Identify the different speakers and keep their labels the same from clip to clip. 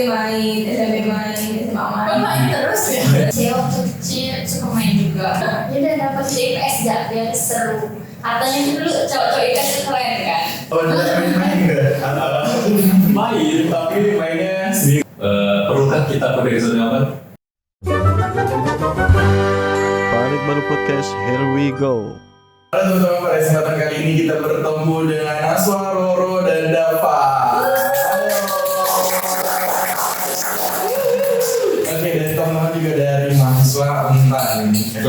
Speaker 1: main, SMA
Speaker 2: main terus ya?
Speaker 1: Saya waktu kecil suka main juga. Jadi udah dapet IPS gak biar seru. Katanya dulu cowok-cowok IPS itu keren kan?
Speaker 3: Oh, udah main nggak?
Speaker 4: Main, tapi mainnya sendiri. Perlukah kita pada kesadaran?
Speaker 5: Panik Baru Podcast, here we go.
Speaker 3: Halo teman-teman, pada kesempatan kali ini kita bertemu dengan Naswa, Roro, dan Dava. Oke, dan teman-teman juga dari mahasiswa Untan ini. Ya,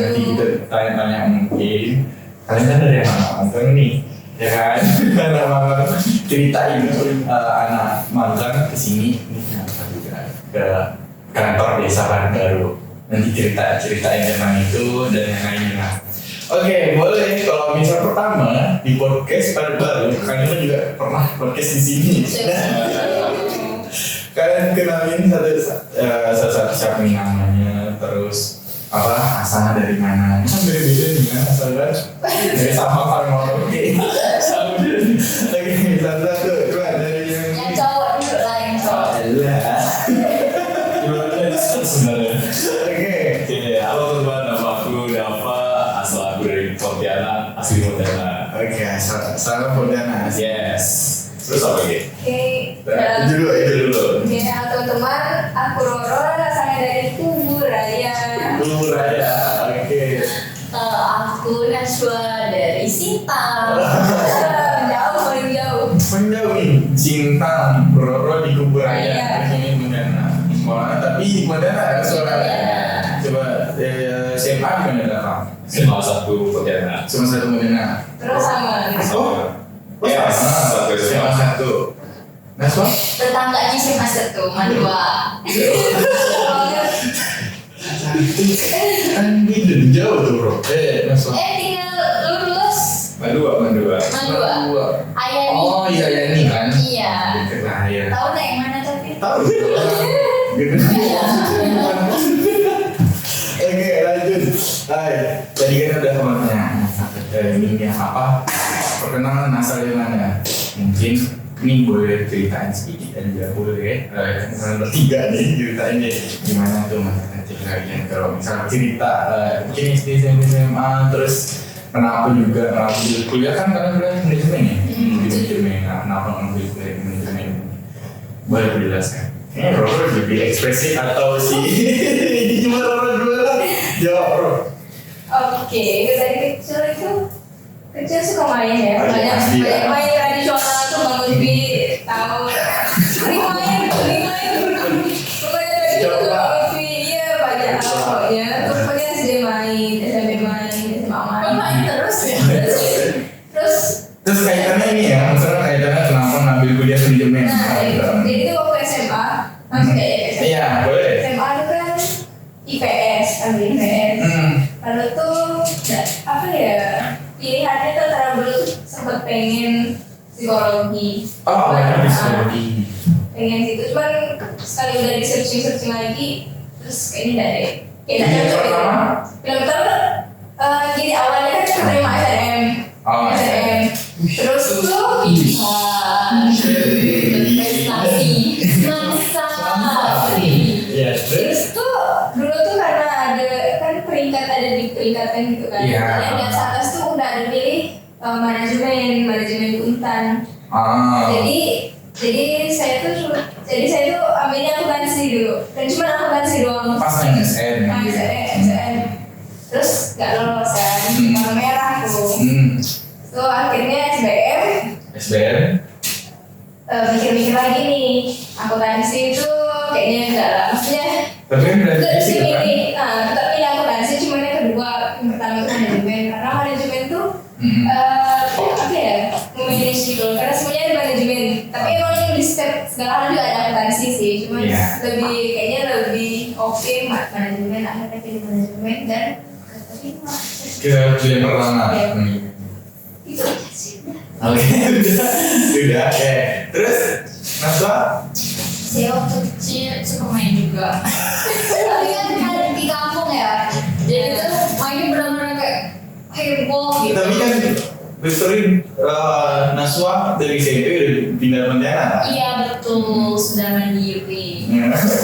Speaker 3: nanti kita tanya-tanya mungkin kalian kan dari anak magang nih, ya kan? Anak magang ceritain anak magang kesini nih kenapa juga ke kantor desa Baru. Nanti ceritain tentang itu dan yang lainnya. Oke, boleh. Kalau misal pertama di podcast baru, kalian juga pernah podcast di sini. Kalian kenalin satu siapa nih namanya, terus apa asalnya dari mana? Kan beda-beda nih kan asalnya dari sama Farmor. Oke, sama dulu. Oke, satu coba dari
Speaker 1: Yang cowok dulu lah, yang cowok.
Speaker 3: Alah.
Speaker 4: Gimana sebenarnya?
Speaker 3: Oke.
Speaker 4: Halo teman, nama aku Dava, asal aku dari Pontianak, asli Pontianak.
Speaker 3: Oke, salam Pontianak.
Speaker 4: Yes. Terus apa lagi?
Speaker 1: Oke,
Speaker 3: Itu dulu.
Speaker 1: Oke, teman-teman, aku Roro, asalnya dari Tugu Raya.
Speaker 3: Tugu Raya. Oke.
Speaker 1: Aku Naswa dari Sintang. Paling jauh.
Speaker 3: Menjauh nih, Sintang, Roro di Kubu Raya.
Speaker 1: Iya.
Speaker 3: Ini Pontianak. Sekolah, tapi di Pontianak ada suaranya.
Speaker 1: Iya.
Speaker 3: Coba SMA di mana datang?
Speaker 4: Cuma satu Pontianak.
Speaker 3: Cuma satu Pontianak.
Speaker 1: Terus sama.
Speaker 3: Oh,
Speaker 4: Yes, satu
Speaker 3: SMA satu. Naswa?
Speaker 1: Tetangganya SMA 1, Mandua.
Speaker 3: Kan itu jauh tuh bro. Naswa.
Speaker 1: Tinggal lulus.
Speaker 4: Mandua.
Speaker 1: Mandua. Ayani.
Speaker 3: Oh iya ini kan.
Speaker 1: Iya.
Speaker 3: Deket lah ya.
Speaker 1: Tahu nggak yang mana tapi?
Speaker 3: Tahu. Deket. Oke lanjut. Hai, tadi kan udah ngomongnya ini apa? Perkenalan asal dari mana? Mungkin ini boleh ceritain sedikit aja boleh. Kalian bertiga nih ceritain deh gimana tuh masa kecil kalian kalau misal cerita mungkin SD SMA terus kenapa juga ngambil kuliah kan kalian kuliah manajemen ya? Manajemen, kenapa ngambil kuliah manajemen? Boleh dijelaskan? Ini Roro lebih ekspresif atau si cuma Roro dulu lah jawab Roro.
Speaker 1: Oke, dari kecil suka main ya,
Speaker 3: Oh,
Speaker 1: banyak
Speaker 3: pasti ya.
Speaker 1: main tradisional tuh Bang Ubi tahu. Sering main. Pokoknya dari itu Bang Ubi, iya banyak pokoknya. Terus pokoknya SD main, SMP main, SMA main.
Speaker 2: Terus ya?
Speaker 1: Terus
Speaker 3: Kaitannya ini ya, maksudnya kaitannya kenapa ngambil kuliah manajemen?
Speaker 1: jadi itu waktu SMA langsung kayak SMA.
Speaker 3: Iya, boleh.
Speaker 1: SMA itu kan IPS, ambil IPS. Lalu tuh apa ya? Pilihannya tuh terlalu sempat pengen psikologi.
Speaker 3: Oh, banyak psikologi.
Speaker 1: Pengen gitu, cuman sekali udah di searching lagi, terus kayaknya dari
Speaker 3: Yang pertama?
Speaker 1: Film pertama jadi awalnya kan keterima SNM.
Speaker 3: Oh,
Speaker 1: SNM. Terus tuh prestasi.
Speaker 3: Iya,
Speaker 1: Terus tuh dulu tuh karena ada kan ada di peringkatan gitu kan.
Speaker 3: Iya.
Speaker 1: Dan di atas tuh udah ada pilih manajemen Untan. Jadi saya tuh ambilnya akuntansi dulu. Dan cuma akuntansi doang.
Speaker 3: Pas yang SN.
Speaker 1: SN. Terus nggak lolos kan, warna merah tuh. So akhirnya
Speaker 3: SBM.
Speaker 1: mikir-mikir lagi nih, akuntansi itu kayaknya enggak lah. Maksudnya
Speaker 3: Tapi kan berarti
Speaker 1: tetap
Speaker 3: sih kan?
Speaker 1: pilih akuntansi, cuma yang kedua, yang pertama itu manajemen. Karena manajemen tuh apa ya, memanage gitu. Karena semuanya ada manajemen. Tapi emang di setiap segala hal juga ada akuntansi sih. Cuma kayaknya lebih oke manajemen. Akhirnya pilih manajemen dan keterima.
Speaker 3: Ke kuliah pertama.
Speaker 1: Itu aja sih.
Speaker 3: Oke, sudah. Terus, Naswa?
Speaker 2: Saya waktu kecil suka main juga. Tapi kan di kampung ya. Jadi tuh mainnya benar-benar kayak heboh gitu.
Speaker 3: Tapi kan Naswa dari SMP udah pindah Pontianak.
Speaker 2: Iya betul. sedangkan di UK.
Speaker 3: Iya. Terus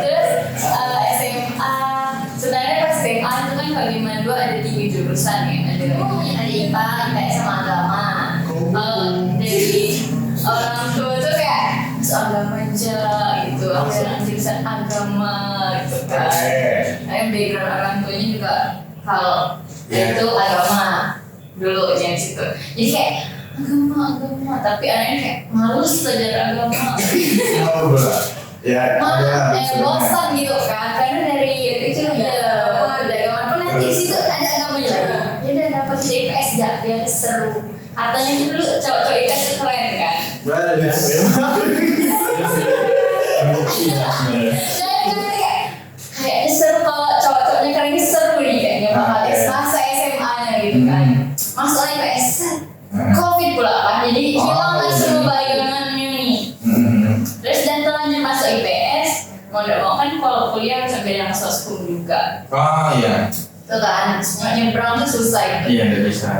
Speaker 2: Terus SMA, sebenarnya pas SMA itu kan kalau di Manado ada 3 jurusan ya, ada IPA, IPS sama agama. Dari orang tua tuh kayak agama aja gitu, aku yang jurusan agama gitu kan. Background orang tuanya juga kalau itu agama dulu yang situ. Jadi kayak agama, tapi anaknya kayak males belajar agama. Bosan gitu kan, karena dari kecil udah agama pun nanti di situ ada agamanya. Ya udah dapat di IPS dia seru. Katanya dulu cowok-cowok IPS itu keren kan. Kayaknya seru kalau cowok-cowoknya keren seru nih kayaknya bakal masa SMA-nya gitu kan. Masuk IPS, COVID pula kan, jadi hilang kan semua bayangannya nih. Terus dan telanjut masuk IPS, mau nggak mau kan kalau kuliah harus ambil yang soskum juga.
Speaker 3: Iya.
Speaker 2: Tuh kan, nyebrang tuh susah gitu.
Speaker 3: Iya, nggak bisa.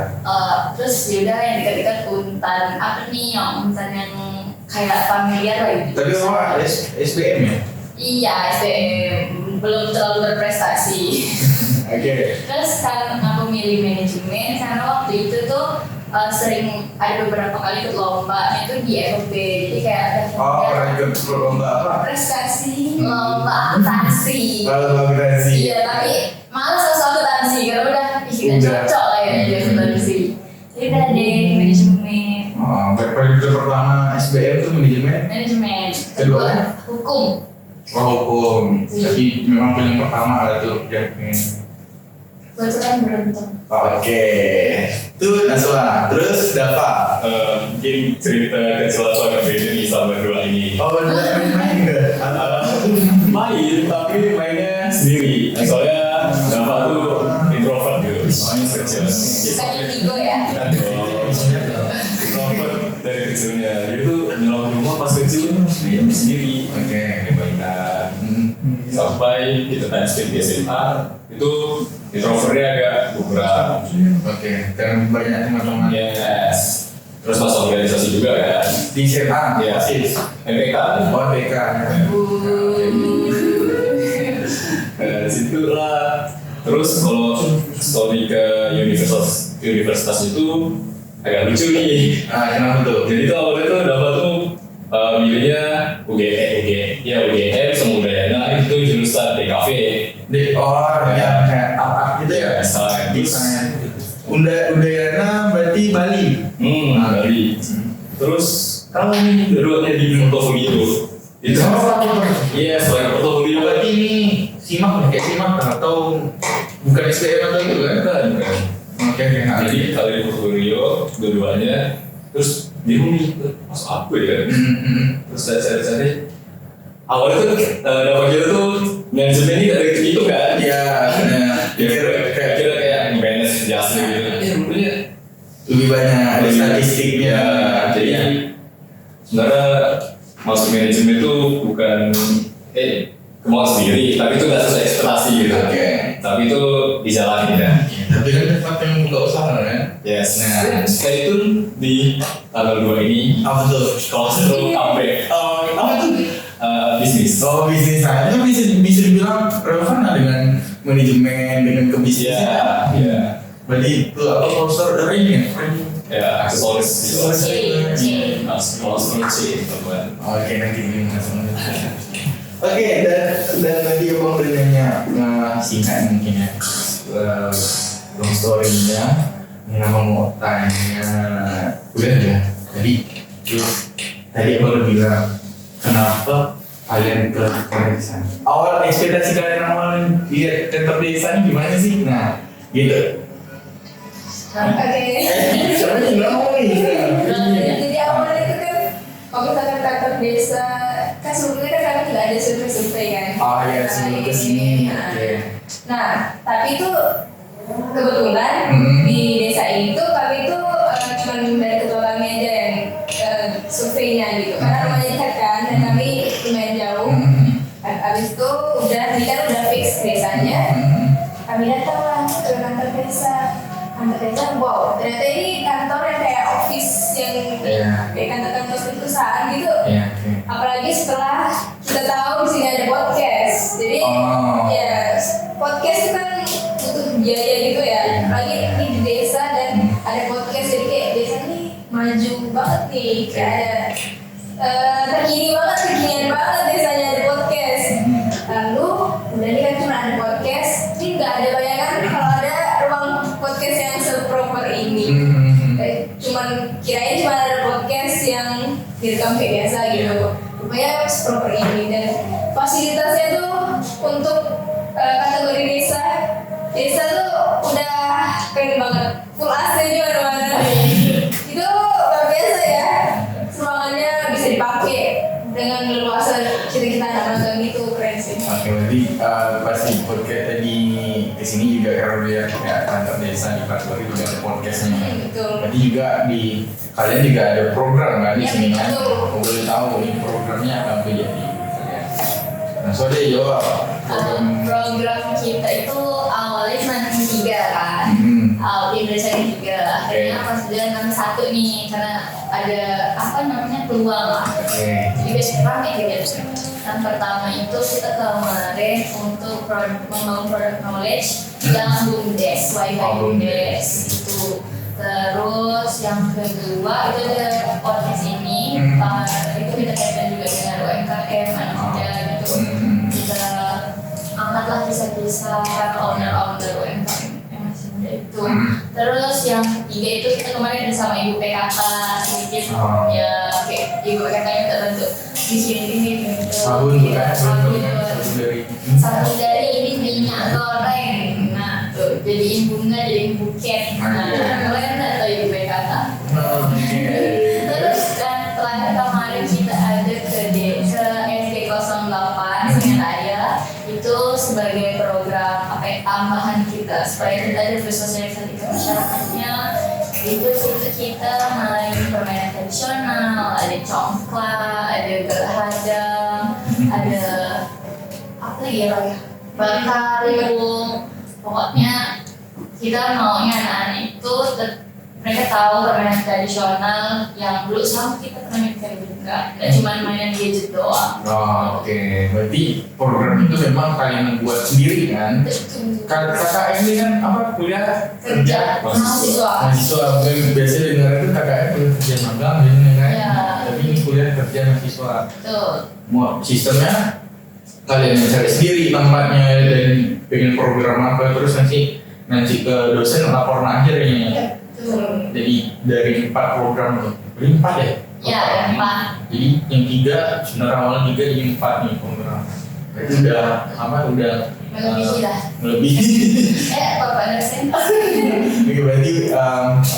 Speaker 2: Terus yaudah yang dekat-dekat Untan, apa nih yang Untan yang kayak familiar lah gitu.
Speaker 3: Tapi kamu SBM ya?
Speaker 2: Iya, SBM belum terlalu berprestasi.
Speaker 3: Oke.
Speaker 2: Terus karena aku milih manajemen, karena waktu itu tuh sering ada beberapa kali ikut lomba itu di FOB, jadi kayak ada
Speaker 3: Pernah ikut lomba apa?
Speaker 2: prestasi, lomba akuntansi.
Speaker 3: Lomba akuntansi.
Speaker 2: Iya, tapi malas masuk akuntansi karena udah tidak cocok lah ya di akuntansi. Jadi udah deh manajemen.
Speaker 3: Periode pertama SBM itu
Speaker 2: Manajemen.
Speaker 3: Kedua?
Speaker 2: Hukum.
Speaker 3: Hukum. Jadi memang pilihan pertama lah tuh yang pengen.
Speaker 2: Kebetulan beruntung.
Speaker 3: Oke. Itu Naswa. Terus Dava.
Speaker 4: Mungkin cerita kecil aku agak beda nih sama dua ini.
Speaker 3: Bener main nggak?
Speaker 4: Main, tapi mainnya sendiri. Soalnya Dava tuh introvert gitu, soalnya kecil.
Speaker 2: Kita indigo ya.
Speaker 4: Introvert dari kecilnya. Dia tuh nyelok rumah pas kecil main sendiri.
Speaker 3: Oke.
Speaker 4: Mainan. Sampai kita transfer di SMA itu introvertnya agak berkurang.
Speaker 3: Oke. Dan banyak teman-teman.
Speaker 4: Yes. Terus pas organisasi juga kan.
Speaker 3: Di SMA.
Speaker 4: Iya. MPK.
Speaker 3: BK.
Speaker 4: Situ lah. Terus kalau story ke universitas itu agak lucu nih.
Speaker 3: Kenapa tuh?
Speaker 4: Jadi tuh awalnya tuh dapat tuh milihnya UGM sama Udayana itu jurusan DKV.
Speaker 3: Yang kayak apa gitu ya?
Speaker 4: Terus
Speaker 3: Udayana berarti Bali.
Speaker 4: Bali. Terus kalau nih keduanya di portofolio itu iya selain portofolio
Speaker 3: Berarti ini simak kayak simak atau bukan SBM atau gitu kan?
Speaker 4: bukan.
Speaker 3: Oke.
Speaker 4: Jadi kalau di portofolio dua-duanya terus bingung nih masuk apa ya? Terus saya cari awalnya tuh dapat kita tuh manajemen ini dari itu kan?
Speaker 3: Iya.
Speaker 4: Kira kayak manage jasa gitu. Rupanya
Speaker 3: Lebih banyak ada statistiknya.
Speaker 4: Jadi sebenarnya masuk manajemen itu bukan kemauan sendiri, tapi itu nggak sesuai ekspektasi gitu.
Speaker 3: Oke.
Speaker 4: Tapi itu dijalani ya.
Speaker 3: Tapi kan tempat yang buka usaha kan?
Speaker 4: Yes.
Speaker 3: Nah.
Speaker 4: Setelah itu di tanggal 2 ini
Speaker 3: Apa tuh?
Speaker 4: kalau seru comeback.
Speaker 3: Apa tuh?
Speaker 4: Bisnis.
Speaker 3: Bisnis aja bisa dibilang relevan lah dengan manajemen, dengan kebisnisan.
Speaker 4: Iya.
Speaker 3: Berarti itu apa sponsor ring ya?
Speaker 4: Ya, aksesoris gitu.
Speaker 2: C.
Speaker 4: Aksesoris C, teman.
Speaker 3: Oke, nanti ini langsung. Oke, dan tadi abang udah nanya singkat mungkin ya long story-nya. Ini abang mau tanya udah ya. Tadi abang udah bilang kenapa kalian ke desa? Awal ekspektasi kalian awal lihat tetap desa ini gimana sih? Nah, gitu.
Speaker 1: Oke.
Speaker 3: Soalnya kenapa nih?
Speaker 1: Jadi awalnya itu kan kalau misalkan kantor desa kan sebelumnya kan kami nggak ada survei kan.
Speaker 3: Iya, sebelum kesini.
Speaker 1: Nah, tapi itu kebetulan di desa ini tuh kami tuh cuma dari ketua kami aja yang surveinya gitu. Karena rumahnya dekat kan dan kami lumayan jauh. Abis itu kan udah fix desanya. Kami datang lah ke kantor desa. Kantor desa, wow, ternyata ini kantor yang kayak office yang
Speaker 3: Iya.
Speaker 1: kayak kantor-kantor perusahaan gitu.
Speaker 3: Iya, oke.
Speaker 1: Apalagi setelah kita tahu di sini ada podcast. Jadi
Speaker 3: Oh.
Speaker 1: ya podcast itu kan butuh biaya gitu ya. Apalagi ini di desa dan ada podcast, jadi kayak desa ini maju banget nih, kayak ada kekinian banget desanya ada podcast. Lalu udah nih kan cuma ada podcast, ini nggak ada bayangan kalau ada ruang podcast yang seproper ini. Cuman kirain cuma ada podcast yang direkam kayak biasa gitu. Rupanya seproper ini, dan fasilitasnya tuh untuk kategori desa. Desa tuh udah keren banget, full AC di mana-mana. Itu luar biasa ya. Ruangannya bisa dipakai dengan leluasa, kita nonton itu keren sih.
Speaker 3: Oke, berarti pasti podcast tadi kesini juga karena lihat ya kantor desa di Pastori juga ada podcastnya.
Speaker 1: Betul.
Speaker 3: Berarti juga di kalian juga ada program kan di
Speaker 1: Ya,
Speaker 3: sini kan?
Speaker 1: betul.
Speaker 3: Boleh tahu ini programnya apa jadi? Nah, soalnya jawab
Speaker 2: Program kita itu awalnya cuma 3 kan. Indonesia 3. Akhirnya pas udah 61 nih, karena ada apa namanya peluang lah. Jadi besok rame gitu. Yang pertama itu kita kemarin untuk membangun produk knowledge yang BUMDes, BUMDes itu. Terus yang kedua itu ada podcast ini, itu kita kaitan juga dengan UMKM, anak muda gitu. Kita angkatlah bisa owner UMKM yang masih muda itu. Terus yang ketiga itu kita kemarin ada sama Ibu PKK sedikit, ya kayak Ibu PKK yang terbentuk di sini gitu.
Speaker 3: Sabun juga
Speaker 2: Satu dari ini minyak goreng. Nah, tuh jadiin bunga, jadiin buket. Nah, kalian nggak tahu Ibu PKK. Terus terakhir kemarin kita ada ke SD 08 Senen Raya, itu sebagai program tambahan kita supaya kita ada bersosialisasi ke masyarakatnya. Itu kita main permainan tradisional, ada congklak, ada gerhadang, ada apa lagi ya, berkarung. Pokoknya kita maunya anak-anak itu mereka tahu permainan tradisional yang dulu sama kita pernah main juga, nggak cuma mainan gadget doang.
Speaker 3: Oh, oke. Berarti program itu memang kalian buat sendiri kan? KKN ini kan apa kuliah
Speaker 2: Kerja mahasiswa.
Speaker 3: Biasanya dengar itu KKN kuliah kerja magang biasanya kan?
Speaker 2: Ya.
Speaker 3: Tapi ini kuliah kerja mahasiswa.
Speaker 2: Tuh.
Speaker 3: Mau sistemnya kalian yang cari sendiri tempatnya dan pengen program apa, terus nanti ke dosen lapor akhirnya. Jadi dari 4 program tuh, dari 4 ya?
Speaker 2: Ya, 4.
Speaker 3: Jadi yang 3 sebenarnya awal 3 jadi 4 nih program. Itu udah apa? Udah
Speaker 2: Melebihi lah.
Speaker 3: melebihi.
Speaker 2: Bapak dosen.
Speaker 3: Oke, berarti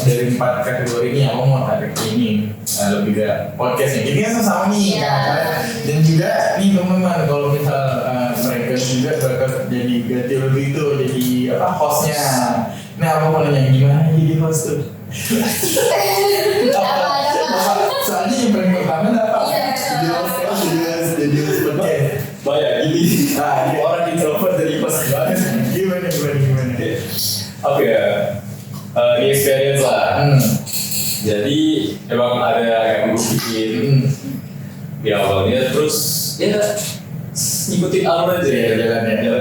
Speaker 3: dari 4 kategori ini aku mau tarik ini lebih ke podcastnya. Ini kan sama nih,
Speaker 2: Iya.
Speaker 3: dan juga nih teman-teman kalau misal mereka juga bakal jadi ganti lebih itu jadi apa hostnya. Nah, aku mau nanya gimana jadi host tuh? Soalnya yang paling pertama apa?
Speaker 2: Iya.
Speaker 3: Jadi host podcast.
Speaker 4: Banyak gini.
Speaker 3: Nah, ini orang introvert jadi host banget. Gimana?
Speaker 4: Oke, ini experience lah. Jadi emang ada yang gue bikin di awalnya, terus ya ngikutin alur aja ya, jalan aja.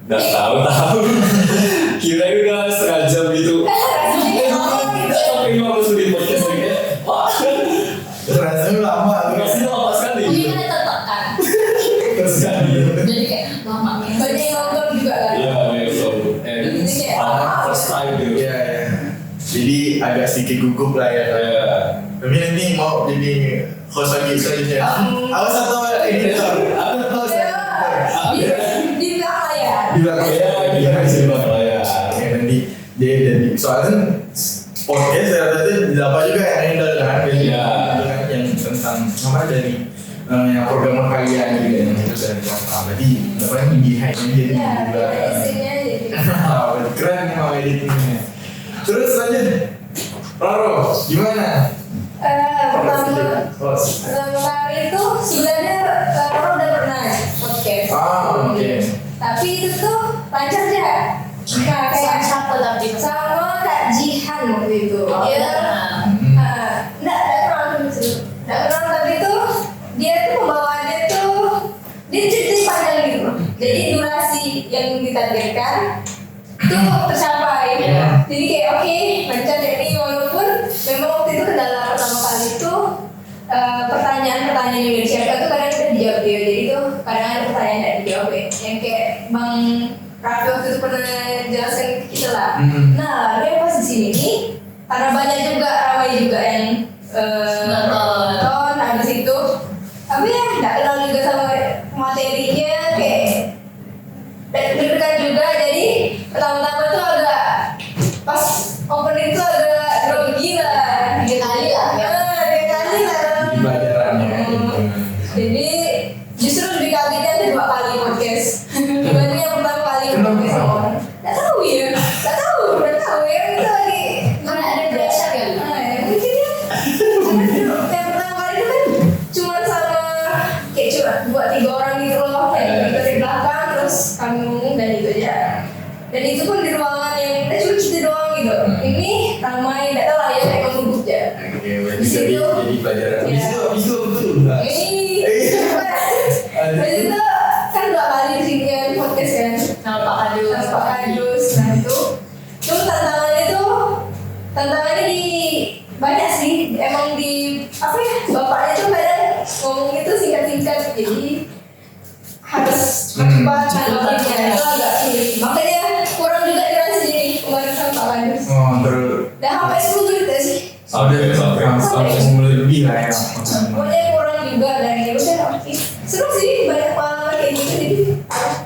Speaker 4: Nggak tahu kira udah setengah jam gitu. Nggak sampai 15 menit podcast lagi ya. Wah,
Speaker 3: Rasanya lama.
Speaker 4: rasanya lama sekali.
Speaker 2: Ini kan tertekan.
Speaker 4: Terus sekali.
Speaker 2: Jadi kayak lama nih.
Speaker 1: Banyak yang nonton juga kan.
Speaker 4: Iya, so and first time gitu.
Speaker 3: Iya. Jadi agak sedikit gugup lah ya.
Speaker 4: Iya.
Speaker 3: Tapi nanti mau jadi host lagi selanjutnya. Awas atau editor? Aku host.
Speaker 1: Di belakang layar.
Speaker 3: Di belakang
Speaker 4: Iya,
Speaker 3: ya.
Speaker 4: kita bisa dibuat lah ya.
Speaker 3: Oke, nanti dia jadi soalnya podcast ternyata apa juga yang handle kan. Jadi
Speaker 4: Iya.
Speaker 3: yang tentang apa dari yang program kalian juga yang itu dari apa. Berarti apa yang behind-nya jadi
Speaker 1: Ya,
Speaker 3: di belakang.
Speaker 1: isinya jadi.
Speaker 3: Keren nih mau editingnya. Terus lanjut, Roro, gimana?
Speaker 1: Pertama kali itu sebenarnya Roro udah pernah podcast.
Speaker 3: Oke.
Speaker 1: Tapi itu tuh lancar ya. Nah, kayak
Speaker 2: Siapa tapi
Speaker 1: sama Kak Ji waktu itu. Dia enggak kenal itu. Enggak kenal tapi itu dia tuh pembawaannya tuh dia cerita panjang gitu. Jadi durasi yang ditargetkan itu tercapai. Jadi kayak oke, lancar. Jadi walaupun memang waktu itu kendala pertama kali itu pertanyaan-pertanyaan yang disiapkan tuh kadang kita dijawab dia. Jadi tuh kadang ada pertanyaan yang dijawab ya. Yang kayak Bang Raffi waktu itu pernah jelaskan ke kita lah. Nah, dia pas di sini nih karena banyak juga ramai juga yang nonton habis itu. Tapi ya nggak kenal juga sama materinya kayak deg-degan juga. Jadi pertama-tama tuh agak pas opening tuh agak grogi lah. 3 kali lah. Jadi justru lebih kagetnya ada 2 kali podcast. Dibanding yang pertama kali podcast sama orang. Gak tahu ya, gak tahu ya kita lagi.
Speaker 2: Karena ada pressure kan?
Speaker 1: Mungkin ya. Yang pertama kali itu kan cuma sama kayak cuma 2-3 orang gitu loh. Kayak dari belakang terus kami ngomong dan itu aja. Dan itu pun di ruangan yang cuma kita doang gitu. Ini ramai, gak tahu lah ya kayak duduk aja.
Speaker 3: Oke, jadi pelajaran. Habis itu betul.
Speaker 1: Habis itu kan 2 kali di sini kan podcast kan
Speaker 2: Sama Pak Kadus.
Speaker 1: Nah itu tantangannya di banyak sih. Emang di apa ya, bapaknya tuh kadang ngomong itu singkat-singkat. Jadi harus cepat nanggapinnya. Itu agak sulit. Makanya kurang juga dirasa jadi kemarin sama Pak Kadus. Udah sampai 10 menit ya sih.
Speaker 3: Sampai mulai lebih lah ya.
Speaker 1: Pokoknya kurang juga dari udah oke. Seru sih, banyak pengalaman kayak gitu jadi.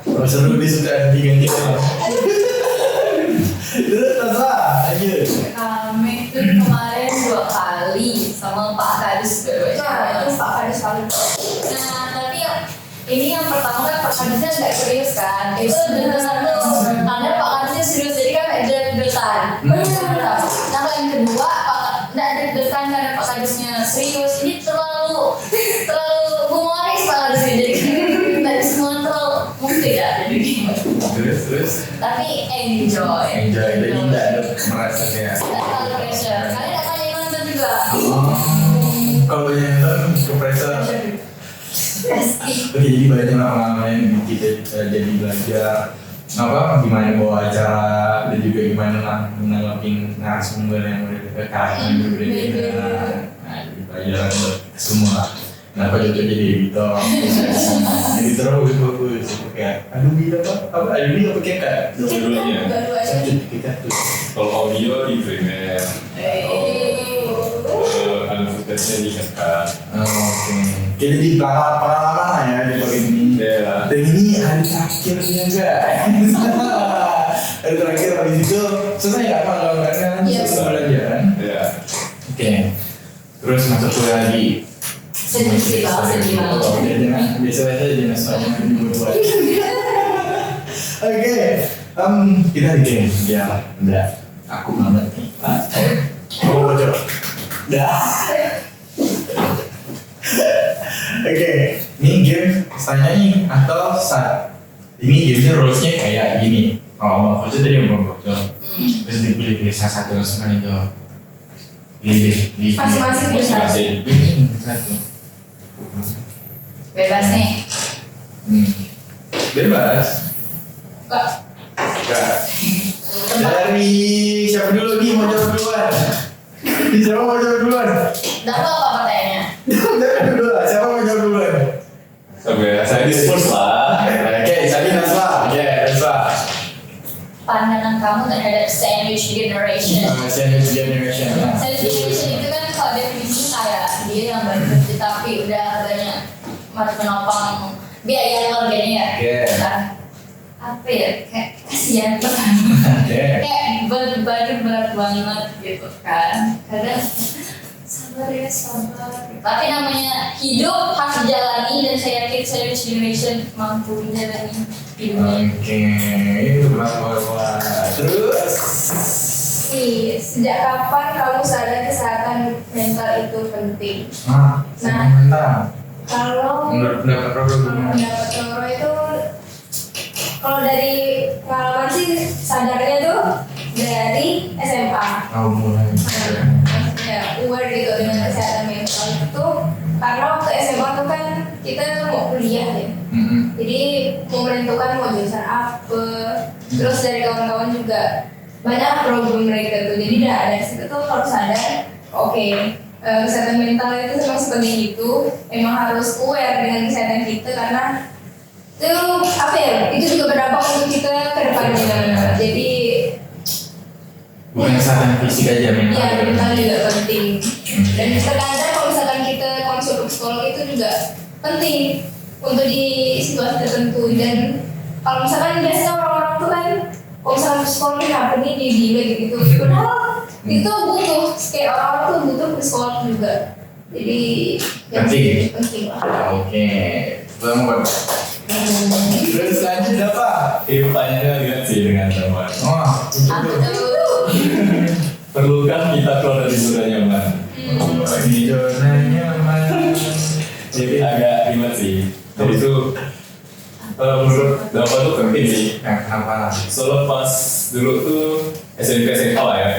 Speaker 3: Kalau seru lebih suka ganti-ganti. Terus Tasla, lanjut.
Speaker 2: Kami tuh kemarin 2 kali sama Pak Kadus
Speaker 1: Nah, itu Pak Kadus kali.
Speaker 2: Nah, tapi ini yang pertama kan Pak Kadusnya nggak serius kan? Itu deg-degan tuh. Karena Pak Kadusnya serius, jadi kan kayak deg-degan. Nah, yang kedua, nggak deg-degan karena Pak Kadusnya serius. Ini terlalu humoris Pak Kadusnya. Jadi dari semua terlalu mungkin ya.
Speaker 3: Terus.
Speaker 2: Tapi enjoy.
Speaker 3: Jadi tidak ada merasa kayak.
Speaker 2: Nggak terlalu pressure. Kalian nggak banyak nonton juga.
Speaker 3: Kalau yang nonton ke pressure. Oke, jadi banyak pengalaman yang kita jadi belajar gimana bawa acara dan juga gimana menanggapin narasumber yang karakter yang berbeda. Nah, jadi pelajaran buat kita semua. Kenapa cocok jadi editor? Editor bagus. Kayak, aduh ini apa kayak
Speaker 4: Dua-duanya.
Speaker 3: kita tuh.
Speaker 4: Kalau audio di Premiere, ada footage-nya di CapCut.
Speaker 3: Oke. Jadi pengalaman lah ya di bagian ini.
Speaker 4: Ya.
Speaker 3: Dan ini hari terakhirnya guys. Hari terakhir habis itu selesai ya kalau nggak kan pembelajaran.
Speaker 4: Ya.
Speaker 3: Oke. Terus masuk kuliah lagi.
Speaker 2: Sedih banget.
Speaker 3: Biasa aja soalnya dibuat. Oke. Kita bikin biar udah aku banget nih. Oh bocor. Dah. Oke, ini game tanya nih atau saat ini gamenya rulesnya kayak gini. Oh, bocor tadi yang bocor. Terus dipilih salah satu langsung itu.
Speaker 1: Masing-masing
Speaker 3: Ini satu.
Speaker 2: Bebas nih.
Speaker 3: Bebas. Enggak. Dari siapa dulu nih mau jawab duluan? Siapa mau jawab duluan?
Speaker 2: Dapat apa pertanyaannya?
Speaker 3: Siapa mau jawab duluan?
Speaker 4: Saya disperse lah.
Speaker 3: Oke, Sadi Nasla. Oke, Nasla.
Speaker 2: Pandangan kamu terhadap sandwich generation.
Speaker 3: Sandwich generation.
Speaker 2: Sandwich generation itu kan kalau definisi kayak dia yang berhenti tapi udah banyak menopang biaya keluarganya ya. Nah, apa ya, kayak kasihan banget. Kayak beban berat banget gitu kan. Kadang sabar. Tapi namanya hidup harus dijalani dan saya yakin sandwich generation mampu menjalani hidupnya.
Speaker 3: Oke, itu kenapa? Terus
Speaker 1: Sejak kapan kamu sadar kesehatan mental itu penting?
Speaker 3: mental.
Speaker 1: Kalau
Speaker 3: Menurut pendapat Roro gimana?
Speaker 1: pendapat Roro itu, kalau dari pengalaman sih sadarnya tuh dari SMA.
Speaker 3: Oh, mulai.
Speaker 1: Ya, aware gitu dengan kesehatan mental itu karena waktu SMA tuh kan kita mau kuliah ya. Jadi mau menentukan mau jurusan apa. Terus dari kawan-kawan juga banyak problem mereka tuh. Jadi dari situ tuh harus sadar, oke, kesehatan mental itu memang sepenting itu. Emang harus aware dengan kesehatan kita karena itu apa ya? Itu juga berdampak untuk kita ke depannya. Jadi
Speaker 3: Bukan kesehatan fisik aja, mental.
Speaker 1: iya, mental juga penting. Dan terkadang kalau misalkan kita konsul ke psikolog itu juga penting untuk di situasi tertentu. Dan kalau misalkan biasa orang-orang tuh kan kalau misalkan psikolog kenapa nih dia gila gitu. Padahal itu butuh, kayak orang-orang tuh butuh psikolog juga. Jadi
Speaker 3: Penting.
Speaker 1: penting lah.
Speaker 3: Oke. Selamat. Terus lanjut apa?
Speaker 4: Ini pertanyaannya agak sih dengan teman.
Speaker 3: Oh,
Speaker 1: Apa tuh?
Speaker 4: Perlukah kita keluar dari zona nyaman?
Speaker 3: ini zona nyaman.
Speaker 4: Jadi agak ribet sih. Jadi itu menurut Dapat tuh penting sih.
Speaker 3: Kenapa?
Speaker 4: Soalnya pas dulu tuh SMP SMA lah ya.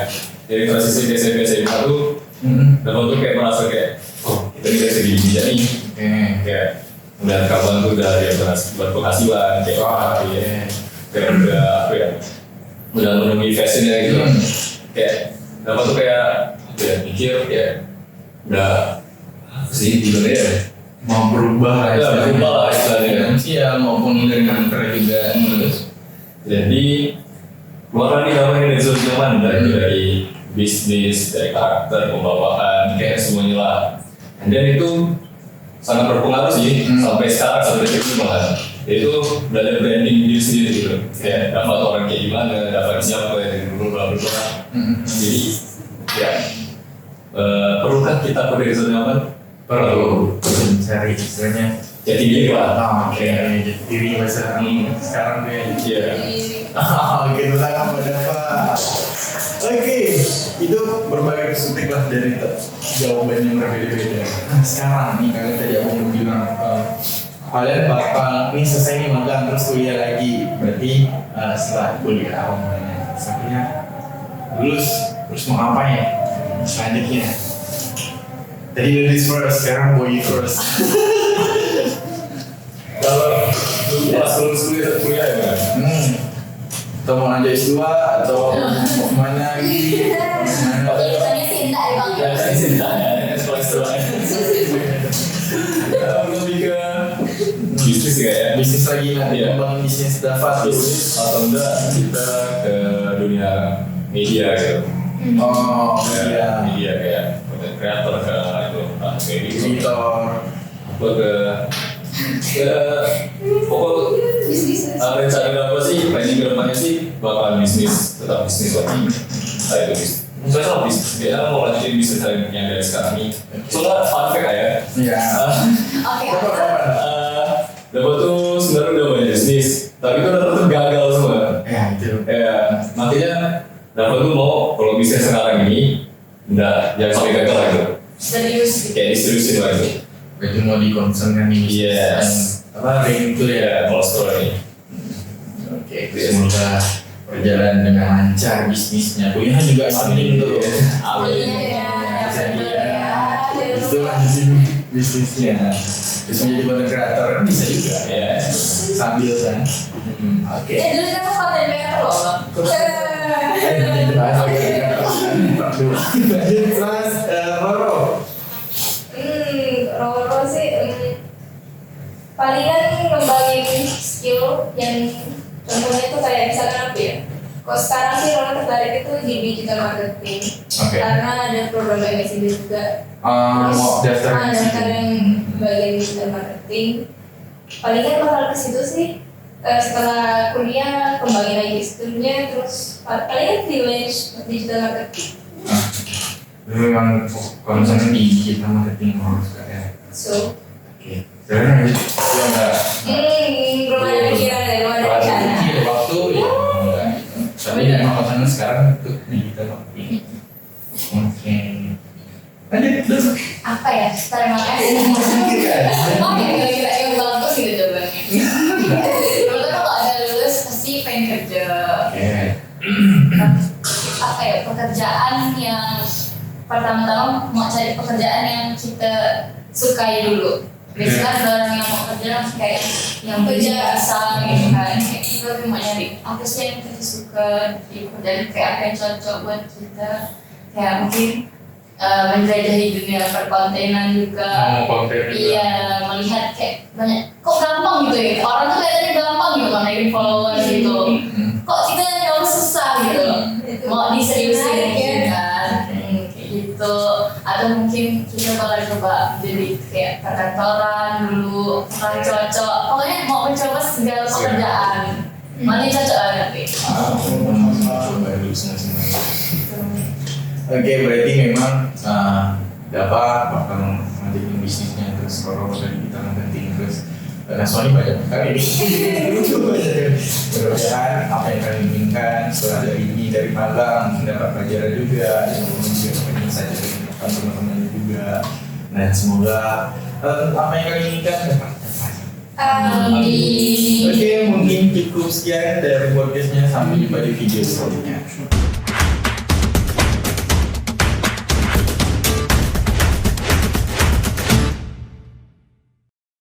Speaker 4: Jadi transisi ke SMP SMA tuh Dapat tuh kayak merasa kayak kita bisa segini aja nih. Kayak udah kawan tuh udah dia berpenghasilan kayak kayak udah apa ya, udah menemui fashionnya gitu. Kayak Dapat tuh kayak apa ya, mikir kayak udah apa sih gimana ya,
Speaker 3: Mau berubah
Speaker 4: ya berubah lah istilahnya.
Speaker 3: finansial maupun dari kantor juga.
Speaker 4: Jadi keluar nih namanya dari zona nyaman dari bisnis, dari karakter, pembawaan, kayak semuanya lah. Dan itu sangat berpengaruh sih sampai sekarang, sampai detik ini malah. Itu udah ada branding diri sendiri gitu. Kayak dapat orang kayak gimana, dapat siapa yang dulu bla bla bla. Jadi ya perlukah kita keluar dari zona nyaman? Perlu.
Speaker 3: Cari istilahnya
Speaker 4: Jadi diri lah.
Speaker 3: oke, jadi diri bahasa sekarang gue.
Speaker 4: Iya.
Speaker 3: Oke, tentang apa dapat. Oke, itu berbagai perspektif lah dari jawaban yang berbeda-beda. Nah, sekarang nih kalian tadi aku mau bilang kalian bakal ini selesai nih magang terus kuliah lagi. Berarti setelah kuliah apa namanya? Sebenarnya lulus terus mau ngapain? Selanjutnya. Tadi ladies first, sekarang boy first.
Speaker 4: Kalau lu pas lulus kuliah ya kan?
Speaker 3: Atau mau lanjut S2 atau mau kemana lagi?
Speaker 2: Biasanya sih enggak ya bang.
Speaker 4: Ya saya sih tanya, setelah lebih ke bisnis ya ya.
Speaker 3: Bisnis lagi lah,
Speaker 4: Iya.
Speaker 3: kembang bisnis dapat
Speaker 4: Bisnis atau enggak kita ke dunia media gitu.
Speaker 3: Oh iya,
Speaker 4: Media kayak content creator ke itu kayak gitu.
Speaker 3: editor.
Speaker 4: Apa ke pokok
Speaker 1: Bisnis.
Speaker 4: rencana apa sih, planning ke depannya sih bakal bisnis, tetap bisnis lagi. Nah itu bisnis. Saya sama bisnis, dia mau lanjutin bisnis yang dari sekarang ini. Soalnya fun fact ya.
Speaker 3: Iya.
Speaker 2: Oke.
Speaker 4: Dapat tuh sebenarnya udah banyak bisnis, tapi kan tetap gagal semua.
Speaker 3: Ya itu.
Speaker 4: Ya, nantinya Dapat tuh mau kalau bisnis sekarang ini enggak jangan sampai gagal lah gitu.
Speaker 2: Serius.
Speaker 4: Kayak distribusi lah gitu.
Speaker 3: Itu mau dikonsumkan ini.
Speaker 4: Yes.
Speaker 3: Apa ring itu ya?
Speaker 4: Ya, kalau store ini.
Speaker 3: Oke, semoga berjalan dengan lancar bisnisnya. Kuliah juga penting tuh.
Speaker 2: Amin.
Speaker 3: Jadi ya, itu lanjutin bisnisnya. Terus menjadi content creator kan bisa juga.
Speaker 4: Ya.
Speaker 3: Sambil kan. Oke.
Speaker 2: Dulu kan aku konten creator loh bang.
Speaker 3: Mas Roro.
Speaker 1: Roro sih palingan ngembangin skill yang contohnya itu kayak misalkan apa ya? Kalau sekarang sih Roro tertarik itu di digital marketing.
Speaker 3: Oke.
Speaker 1: Karena ada program MSID juga.
Speaker 3: Mau daftar ke situ.
Speaker 1: daftar yang bagian digital marketing. Palingan bakal ke situ sih. Setelah kuliah kembangin lagi skillnya terus palingan freelance digital marketing.
Speaker 3: Lu memang kalau misalnya di digital marketing harus kayak.
Speaker 1: So,
Speaker 3: Oke. Sebenarnya ya enggak.
Speaker 1: belum ada pikiran dan belum ada rencana.
Speaker 3: Waktu ya enggak. Tapi memang kalau sekarang itu digital marketing. Oke. Lanjut terus.
Speaker 2: Apa ya? Terima kasih. Oke, kira-kira yang bagus gitu jawabannya. Menurut aku kalau ada lulus pasti pengen kerja.
Speaker 3: Oke.
Speaker 2: kayak pekerjaan yang pertama-tama mau cari pekerjaan yang kita sukai dulu. Biasanya ada orang yang mau kerja langsung kayak yang biasa gitu kan. Kayak kita lebih mau nyari apa sih yang kita suka gitu, dan kayak apa yang cocok buat kita. Kayak mungkin menjelajahi dunia perkontenan juga.
Speaker 3: konten
Speaker 2: Iya, melihat kayak banyak kok gampang gitu ya. Orang tuh kelihatannya gampang gitu kan naikin followers gitu. Kok kita yang susah gitu. Mau diseriusin gitu kan. Kayak gitu. Atau mungkin kita bakal coba jadi kayak perkantoran dulu, kan cocok. Pokoknya mau mencoba segala pekerjaan. Mana yang cocok nanti.
Speaker 3: coba dulu semua. Oke, berarti memang dapat bakal ngelanjutin bisnisnya terus kalau dari kita ngegantiin terus Sony banyak sekali mudah-mudahan apa yang kalian inginkan setelah dari ini dari magang mendapat pelajaran juga dan juga bisa dari teman-temannya juga dan semoga apa yang kalian inginkan dapat
Speaker 1: Amin.
Speaker 3: Oke, mungkin cukup sekian dari podcastnya, sampai jumpa di video selanjutnya.